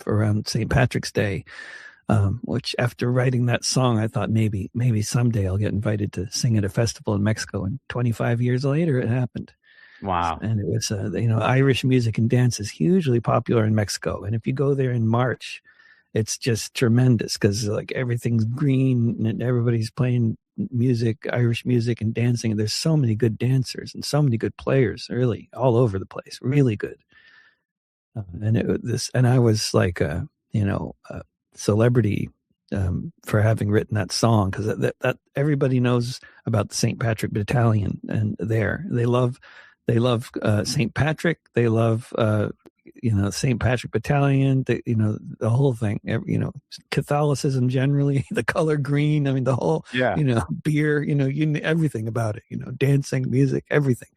around St. Patrick's Day, which after writing that song, I thought maybe someday I'll get invited to sing at a festival in Mexico. And 25 years later, it happened. Wow. And it was, Irish music and dance is hugely popular in Mexico. And if you go there in March, it's just tremendous because like everything's green and everybody's playing music, Irish music and dancing. And there's so many good dancers and so many good players, really all over the place, really good. And I was like a celebrity for having written that song, because that everybody knows about the St. Patrick Battalion, and they love St. Patrick. They love St. Patrick Battalion, the whole thing, Catholicism generally, the color green. I mean, the whole, Yeah. beer, everything about it, dancing, music, everything.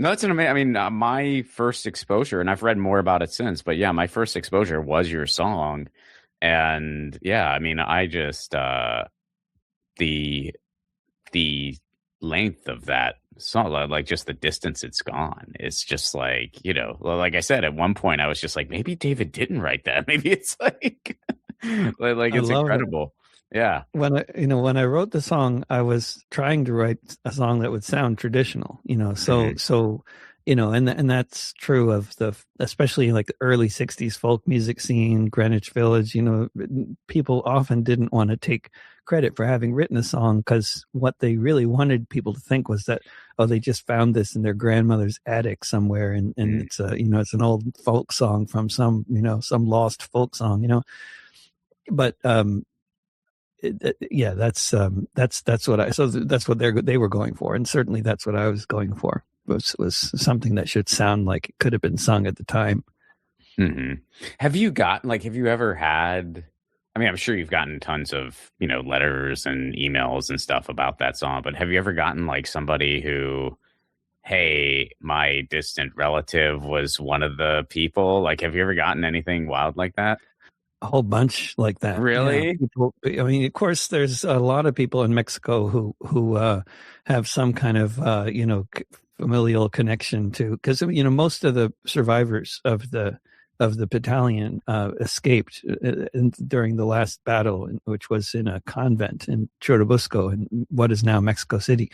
No, it's an amazing. I mean, my first exposure, and I've read more about it since, but yeah, my first exposure was your song, and yeah, I mean, I just the the length of that song, like just the distance it's gone. It's just like, like I said, at one point I was just like, maybe David didn't write that. Maybe it's like, like I it's love it. incredible. Yeah. When I wrote the song, I was trying to write a song that would sound traditional, Mhm. and that's true of especially like the early 60s folk music scene, Greenwich Village. People often didn't want to take credit for having written a song, because what they really wanted people to think was that, oh, they just found this in their grandmother's attic somewhere, and Mm. it's it's an old folk song from some lost folk song, but yeah, that's what that's what they were going for, and certainly that's what I was going for, was something that should sound like it could have been sung at the time. Hmm. Have you ever had, I mean, I'm sure you've gotten tons of, letters and emails and stuff about that song, but have you ever gotten like somebody who, hey, my distant relative was one of the people? Like, have you ever gotten anything wild like that? A whole bunch like that. Yeah, Really? people. I mean, of course, there's a lot of people in Mexico who have some kind of familial connection to, because most of the survivors of the battalion escaped during the last battle, which was in a convent in Churubusco, in what is now Mexico City,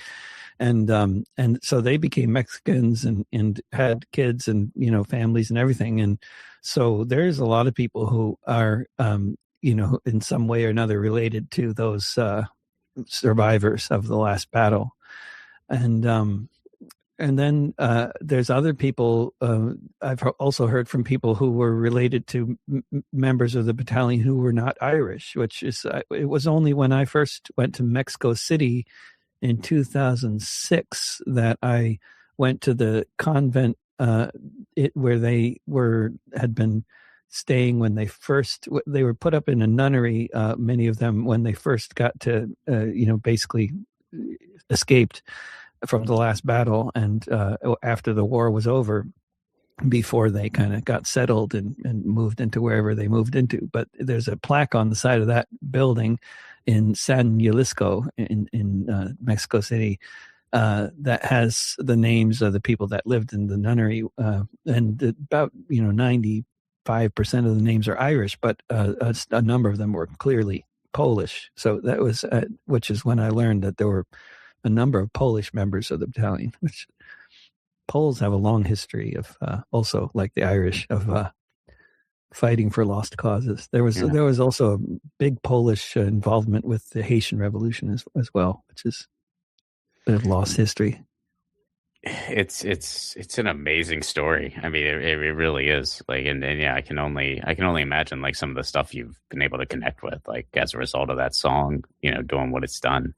and so they became Mexicans and had kids and families and everything, and so there's a lot of people who are in some way or another related to those survivors of the last battle, and then there's other people. I've also heard from people who were related to members of the battalion who were not Irish, which is it was only when I first went to Mexico City in 2006 that I went to the convent where they had been staying when they were put up in a nunnery, many of them, when they first got to basically escaped from the last battle, and after the war was over, before they kind of got settled and moved into wherever they moved into. But there's a plaque on the side of that building in San Jalisco in Mexico City that has the names of the people that lived in the nunnery, and about 95% of the names are Irish, but a number of them were clearly Polish. So that was which is when I learned that there were a number of Polish members of the battalion, which Poles have a long history of also, like the Irish, of fighting for lost causes. There was also a big Polish involvement with the Haitian Revolution as well, which is a lost history. It's an amazing story. I mean, it really is. Like, and yeah, I can only imagine like some of the stuff you've been able to connect with, like as a result of that song, doing what it's done.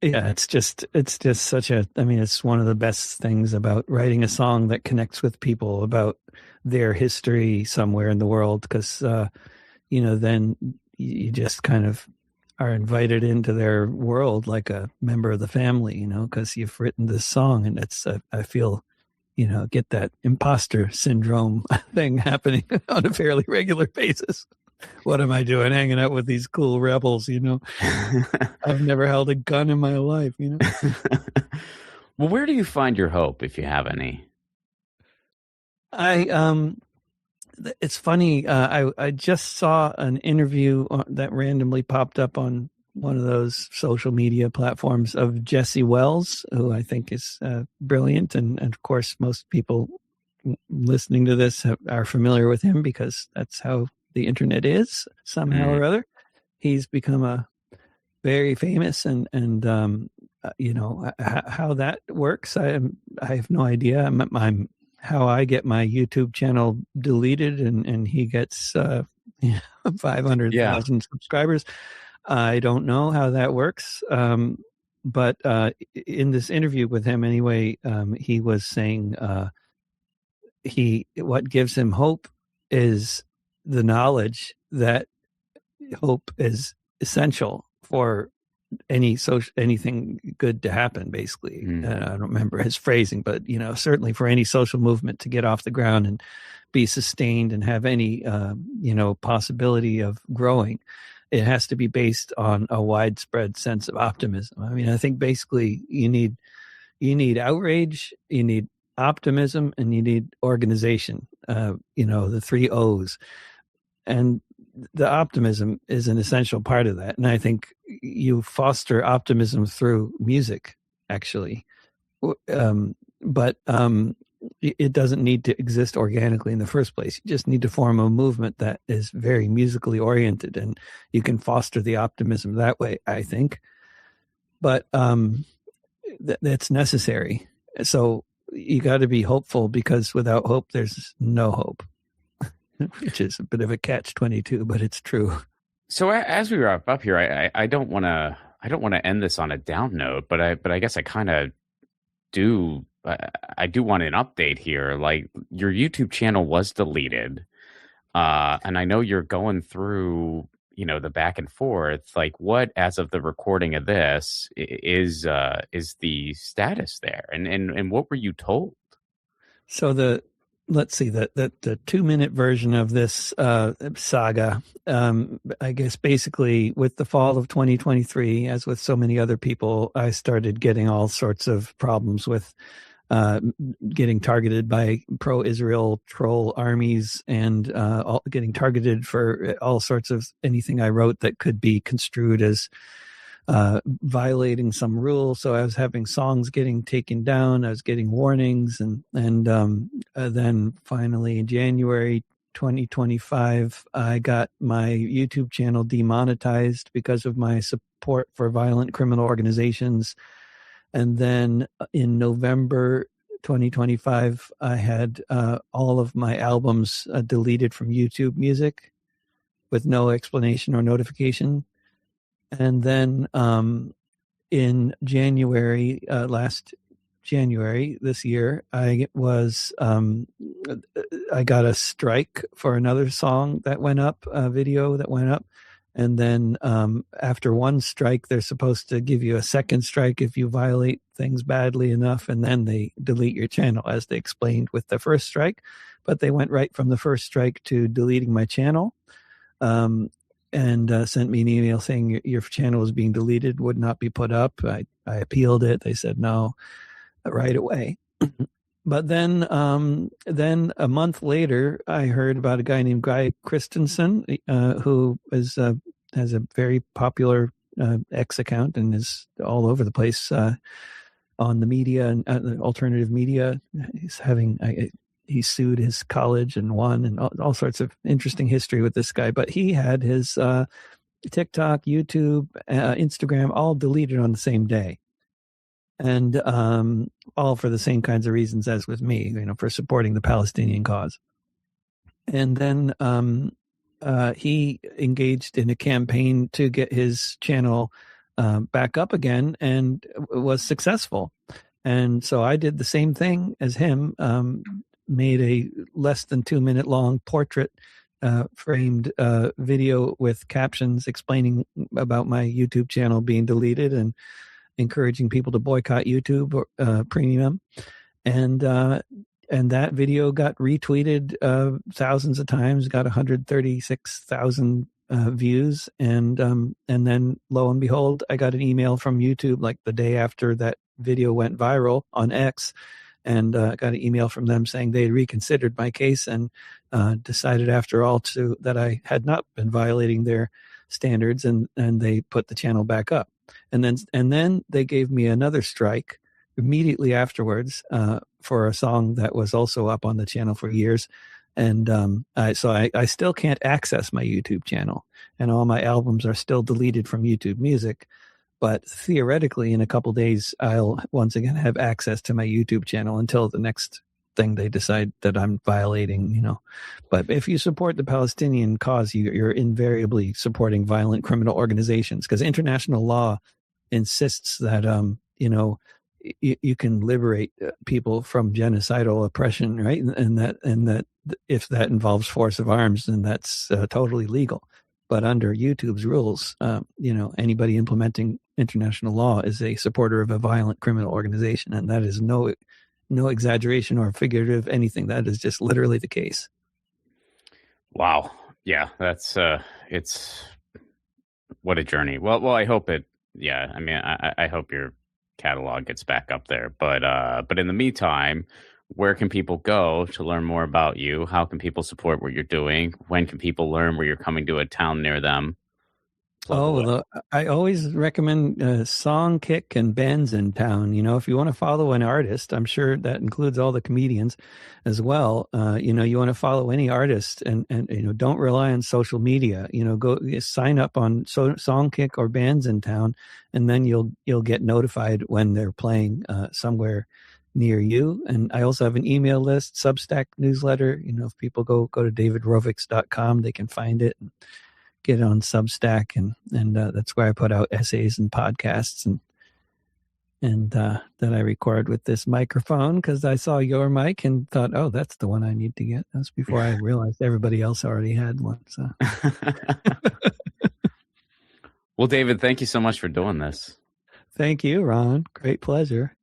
Yeah, it's just such a, I mean, it's one of the best things about writing a song that connects with people about their history somewhere in the world, because then you just kind of are invited into their world like a member of the family, because you've written this song, and it's I feel get that imposter syndrome thing happening on a fairly regular basis. What am I doing hanging out with these cool rebels? I've never held a gun in my life. Well, where do you find your hope, if you have any? It's funny. I just saw an interview that randomly popped up on one of those social media platforms of Jesse Wells, who I think is brilliant, and of course most people listening to this are familiar with him because that's how the internet is somehow or other. He's become a very famous, and how that works. I have no idea. I'm how I get my YouTube channel deleted, and he gets 500,000 subscribers. I don't know how that works. But in this interview with him anyway, he was saying what gives him hope is the knowledge that hope is essential for anything good to happen, basically. I don't remember his phrasing, but certainly for any social movement to get off the ground and be sustained and have any possibility of growing, it has to be based on a widespread sense of optimism. I mean, I think basically you need outrage, you need optimism, and you need organization. The 3 O's. And the optimism is an essential part of that. And I think you foster optimism through music, actually. But it doesn't need to exist organically in the first place. You just need to form a movement that is very musically oriented, and you can foster the optimism that way, I think. But that's necessary. So you got to be hopeful, because without hope, there's no hope. Which is a bit of a catch-22, but it's true. So as we wrap up here, I don't want to end this on a down note, but I guess I kind of do. I do want an update here. Like, your YouTube channel was deleted, and I know you're going through the back and forth. Like, what, as of the recording of this, is the status there, and what were you told? So let's see, the 2-minute version of this saga, I guess basically with the fall of 2023, as with so many other people, I started getting all sorts of problems with getting targeted by pro-Israel troll armies, and getting targeted for all sorts of anything I wrote that could be construed as violating some rule. So I was having songs getting taken down. I was getting warnings, and then finally in January 2025, I got my YouTube channel demonetized because of my support for violent criminal organizations. And then in November 2025, I had all of my albums deleted from YouTube Music with no explanation or notification. And then in January, last January this year, I got a strike for another song that went up, a video that went up. And then after one strike, they're supposed to give you a second strike if you violate things badly enough, and then they delete your channel, as they explained with the first strike. But they went right from the first strike to deleting my channel. And sent me an email saying your channel is being deleted, would not be put up. I appealed it. They said no right away. But then a month later, I heard about a guy named Guy Christensen, who has a very popular X account and is all over the place on the media and alternative media. He sued his college and won, and all sorts of interesting history with this guy. But he had his TikTok, YouTube, Instagram all deleted on the same day. And all for the same kinds of reasons as with me, for supporting the Palestinian cause. And then he engaged in a campaign to get his channel back up again, and was successful. And so I did the same thing as him, made a less than 2-minute long portrait framed video with captions explaining about my YouTube channel being deleted and encouraging people to boycott YouTube Premium. And that video got retweeted thousands of times, got 136,000 views. And then lo and behold, I got an email from YouTube like the day after that video went viral on X, and got an email from them saying they had reconsidered my case and decided after all that I had not been violating their standards, and they put the channel back up. And then they gave me another strike immediately afterwards for a song that was also up on the channel for years. And so I still can't access my YouTube channel, and all my albums are still deleted from YouTube Music. But theoretically, in a couple days, I'll once again have access to my YouTube channel until the next thing they decide that I'm violating, But if you support the Palestinian cause, you're invariably supporting violent criminal organizations, because international law insists that, you can liberate people from genocidal oppression, right? And that if that involves force of arms, then that's totally legal. But under YouTube's rules, anybody implementing international law is a supporter of a violent criminal organization, and that is no exaggeration or figurative anything. That is just literally the case. Wow. Yeah, that's it's what a journey. Well, I hope it. Yeah, I mean, I hope your catalog gets back up there. But in the meantime, where can people go to learn more about you? How can people support what you're doing? When can people learn where you're coming to a town near them? I always recommend Songkick and Bands in Town. If you want to follow an artist, I'm sure that includes all the comedians as well. You want to follow any artist and don't rely on social media. Go sign up on Songkick or Bands in Town, and then you'll get notified when they're playing somewhere near you. And I also have an email list, Substack newsletter. If people go to davidrovics.com, they can find it and get on Substack, and that's where I put out essays and podcasts and that I record with this microphone, because I saw your mic and thought, oh, that's the one I need to get. That's before I realized everybody else already had one. So, well, David, thank you so much for doing this. Thank you, Ron. Great pleasure.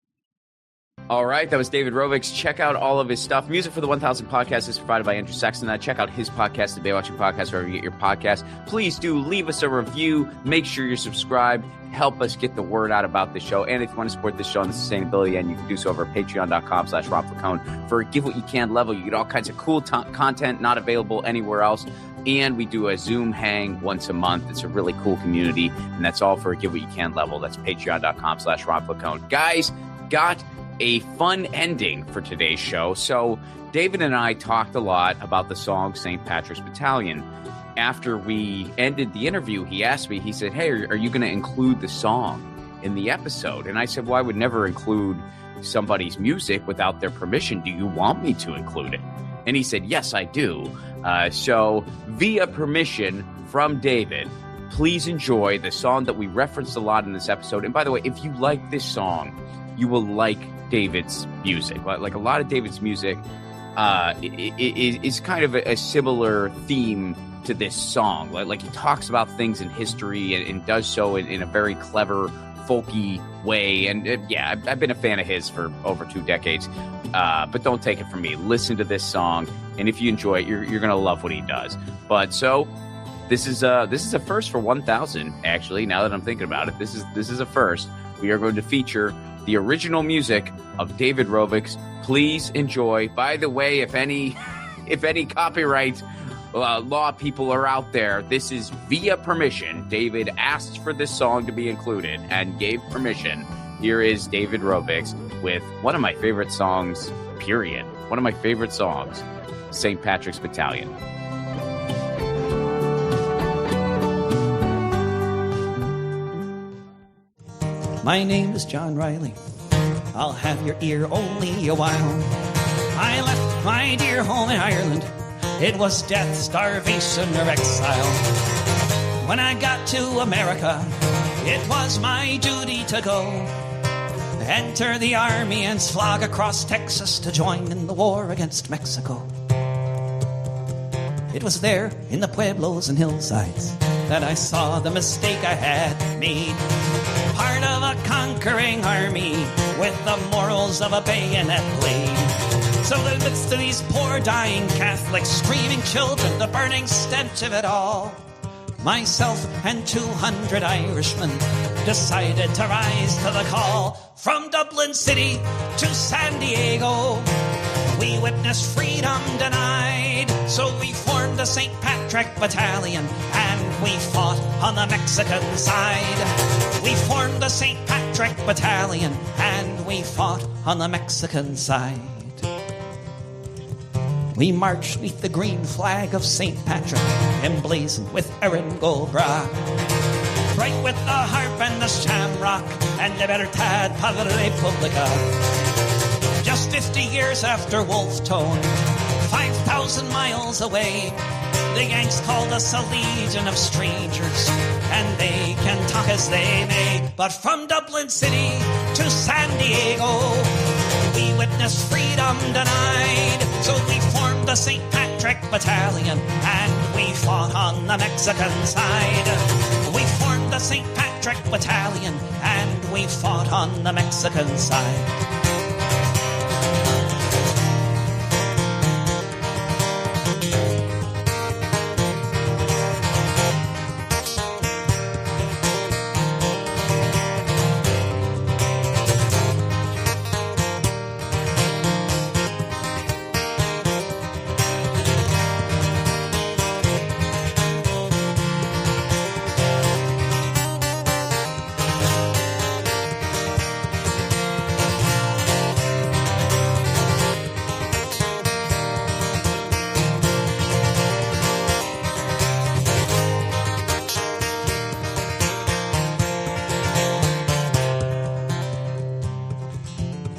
All right, that was David Rovics. Check out all of his stuff. Music for the 1000 podcast is provided by Andrew Sexton. Check out his podcast, the Baywatching Podcast, wherever you get your podcast. Please do leave us a review. Make sure you're subscribed. Help us get the word out about the show. And if you want to support this show on the sustainability end, you can do so over at patreon.com/Ron Placone. For a give what you can level, you get all kinds of cool content not available anywhere else. And we do a Zoom hang once a month. It's a really cool community. And that's all for a give what you can level. That's patreon.com/Ron Placone. Guys, got a fun ending for today's show. So David and I talked a lot about the song St. Patrick's Battalion. After we ended the interview, he asked me, he said, hey, are you going to include the song in the episode? And I said, well, I would never include somebody's music without their permission. Do you want me to include it? And he said, yes, I do. So via permission from David, please enjoy the song that we referenced a lot in this episode. And by the way, if you like this song, you will like David's music. Like a lot of David's music is kind of a similar theme to this song. Like he talks about things in history and does so in a very clever, folky way. And I've been a fan of his for over 2 decades. But don't take it from me. Listen to this song, and if you enjoy it, you're going to love what he does. But so this is a first for 1000. Actually, now that I'm thinking about it, this is a first. We are going to feature the original music of David Rovics. Please enjoy. By the way, if any copyright law people are out there, this is via permission. David asked for this song to be included and gave permission. Here is David Rovics with one of my favorite songs, period. One of my favorite songs, St. Patrick's Battalion. My name is John Riley. I'll have your ear only a while. I left my dear home in Ireland. It was death, starvation, or exile. When I got to America, it was my duty to go. Enter the army and slog across Texas to join in the war against Mexico. It was there in the pueblos and hillsides that I saw the mistake I had made. Part of a conquering army with the morals of a bayonet blade. So in the midst of these poor dying Catholics, screaming children, the burning stench of it all, myself and 200 Irishmen decided to rise to the call. From Dublin City to San Diego, we witnessed freedom denied. So we formed the St. Patrick Battalion and we fought on the Mexican side. We formed the St. Patrick Battalion and we fought on the Mexican side. We marched beneath the green flag of St. Patrick, emblazoned with Erin Goldbra. Right with the harp and the shamrock and Libertad para la Republica. Just 50 years after Wolfe Tone, 5,000 miles away, the Yanks called us a legion of strangers, and they can talk as they may. But from Dublin City to San Diego. We witnessed freedom denied, so we formed the St. Patrick Battalion, and we fought on the Mexican side. We formed the St. Patrick Battalion, and we fought on the Mexican side.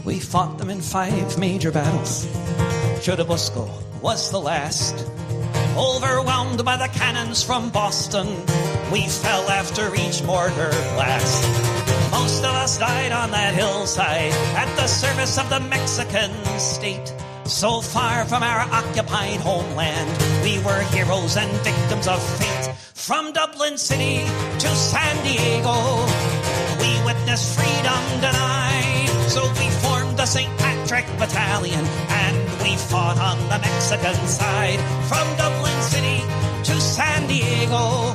We fought them in 5 major battles. Churubusco was the last. Overwhelmed by the cannons from Boston, we fell after each mortar blast. Most of us died on that hillside at the service of the Mexican state. So far from our occupied homeland, we were heroes and victims of fate. From Dublin City to San Diego, we witnessed freedom denied. So we formed the St. Patrick Battalion, and we fought on the Mexican side. From Dublin City to San Diego,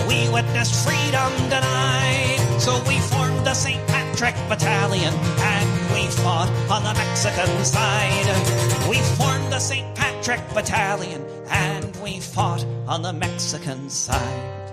we witnessed freedom denied. So we formed the St. Patrick Battalion, and we fought on the Mexican side. We formed the St. Patrick Battalion, and we fought on the Mexican side.